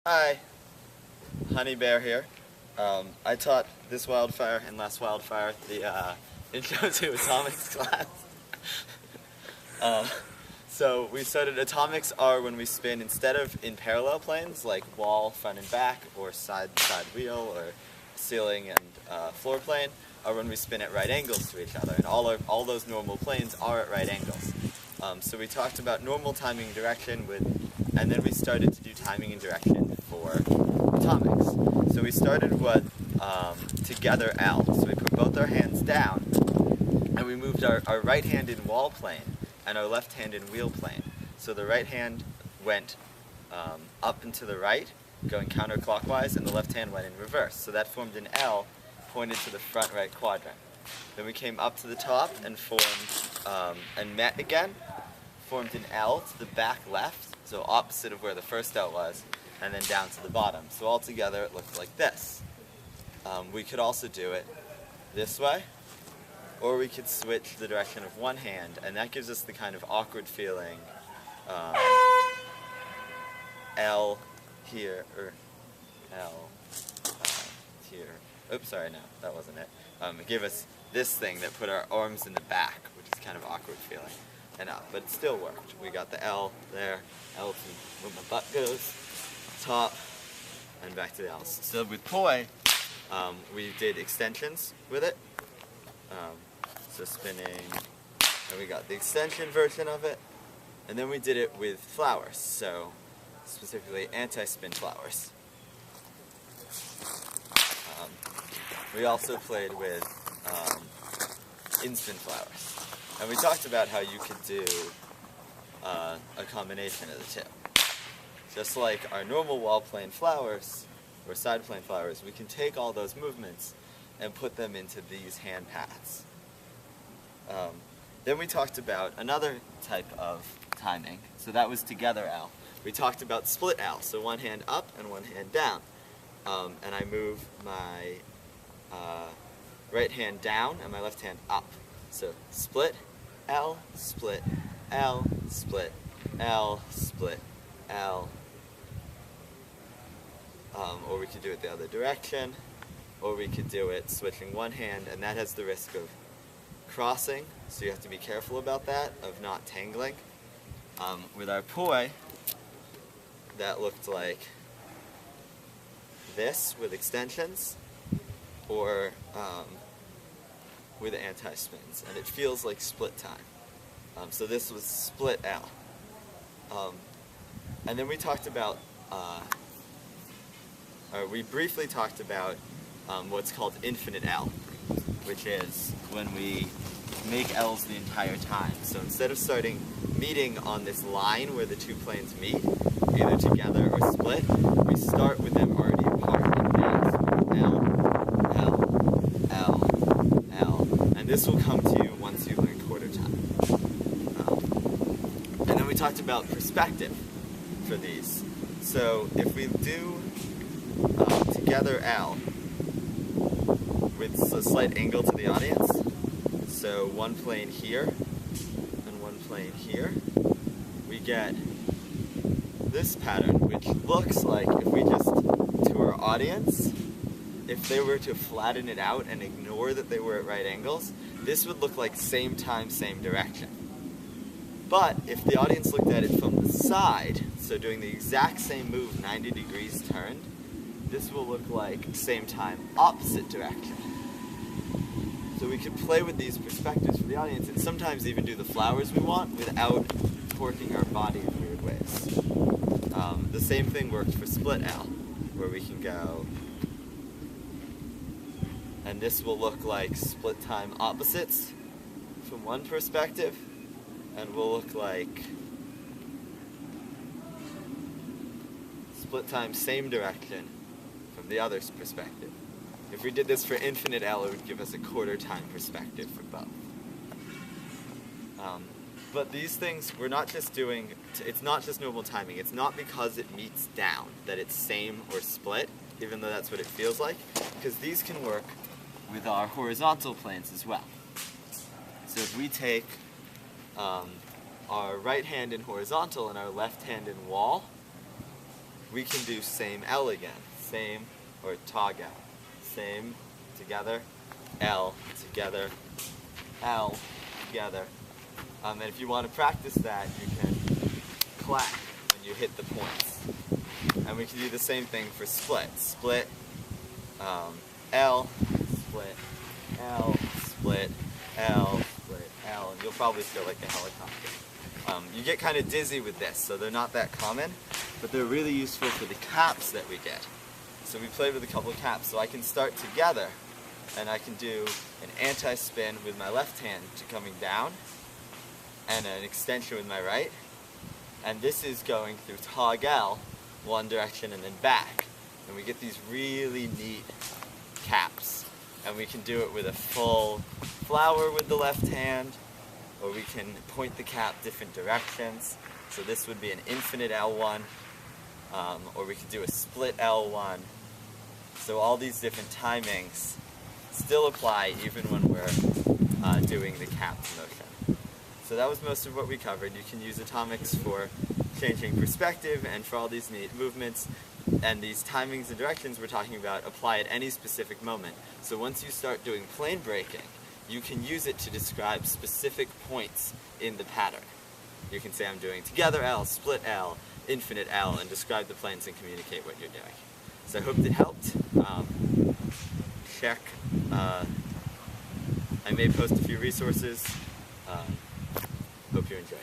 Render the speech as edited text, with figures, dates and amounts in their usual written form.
Hi, Honeybear here. I taught this wildfire and last wildfire the intro to atomics class. So we started atomics are when we spin instead of in parallel planes like wall, front and back, or side wheel, or ceiling and floor plane, are when we spin at right angles to each other, and all those normal planes are at right angles. So we talked about normal timing and direction and then we started to do timing and direction for atomics. So we started with together L. So we put both our hands down, and we moved our right hand in wall plane and our left hand in wheel plane. So the right hand went up and to the right, going counterclockwise, and the left hand went in reverse. So that formed an L pointed to the front right quadrant. Then we came up to the top and formed, and met again, formed an L to the back left, so opposite of where the first L was, and then down to the bottom. So altogether it looked like this. We could also do it this way, or we could switch the direction of one hand, and that gives us the kind of awkward feeling L here, or L here. Oops, sorry, no, that wasn't it. It gave us this thing that put our arms in the back, which is kind of awkward feeling, and up, but it still worked. We got the L there, L to where my butt goes, top, and back to the L's. So with poi, we did extensions with it. So spinning, and we got the extension version of it, and then we did it with flowers, so specifically anti-spin flowers. We also played with in-spin flowers. And we talked about how you could do a combination of the two. Just like our normal wall plane flowers, or side plane flowers, we can take all those movements and put them into these hand paths. Then we talked about another type of timing, so that was together L. We talked about split L, so one hand up and one hand down. And I move my right hand down and my left hand up. So split L, split L, split L, split L. Or we could do it the other direction, or we could do it switching one hand, and that has the risk of crossing, so you have to be careful about that, of not tangling. With our poi, that looked like this with extensions, or with anti-spins, and it feels like split time. So this was split L. And then we talked about, or we briefly talked about what's called infinite L, which is when we make L's the entire time. So instead of meeting on this line where the two planes meet, either together or split, we start with them already apart and dance L, L, L, L, and this will come to you once you learn quarter time. And then we talked about perspective for these. So if we do together L with a slight angle to the audience, so one plane here and one plane here, we get this pattern, which looks like, if we just, to our audience, if they were to flatten it out and ignore that they were at right angles, this would look like same time, same direction. But if the audience looked at it from the side, so doing the exact same move, 90 degrees turned, this will look like same time, opposite direction. So we could play with these perspectives for the audience, and sometimes even do the flowers we want without torquing our body in weird ways. The same thing worked for split L, where we can go, and this will look like split time opposites from one perspective, and will look like split time same direction from the other's perspective. If we did this for infinite L, it would give us a quarter time perspective for both. But these things, we're not just doing, it's not just normal timing. It's not because it meets down that it's same or split, even though that's what it feels like, because these can work with our horizontal planes as well. So if we take our right hand in horizontal and our left hand in wall, we can do same L again. Same, or toggle. Same, together, L, together, L, together. And if you want to practice that, you can clap when you hit the points. And we can do the same thing for split. Split, L, split, L, split, L, split, L, and you'll probably feel like a helicopter. You get kind of dizzy with this, so they're not that common, but they're really useful for the caps that we get. So we played with a couple of caps, so I can start together, and I can do an anti-spin with my left hand to coming down, and an extension with my right, and this is going through toggle, one direction and then back, and we get these really neat caps, and we can do it with a full flower with the left hand, or we can point the cap different directions. So this would be an infinite L1, or we could do a split L1. So all these different timings still apply even when we're doing the caps motion. So that was most of what we covered. You can use atomics for changing perspective and for all these neat movements. And these timings and directions we're talking about apply at any specific moment. So once you start doing plane breaking, you can use it to describe specific points in the pattern. You can say I'm doing together L, split L, infinite L, and describe the planes and communicate what you're doing. So I hope that helped. Check. I may post a few resources. Hope you enjoyed.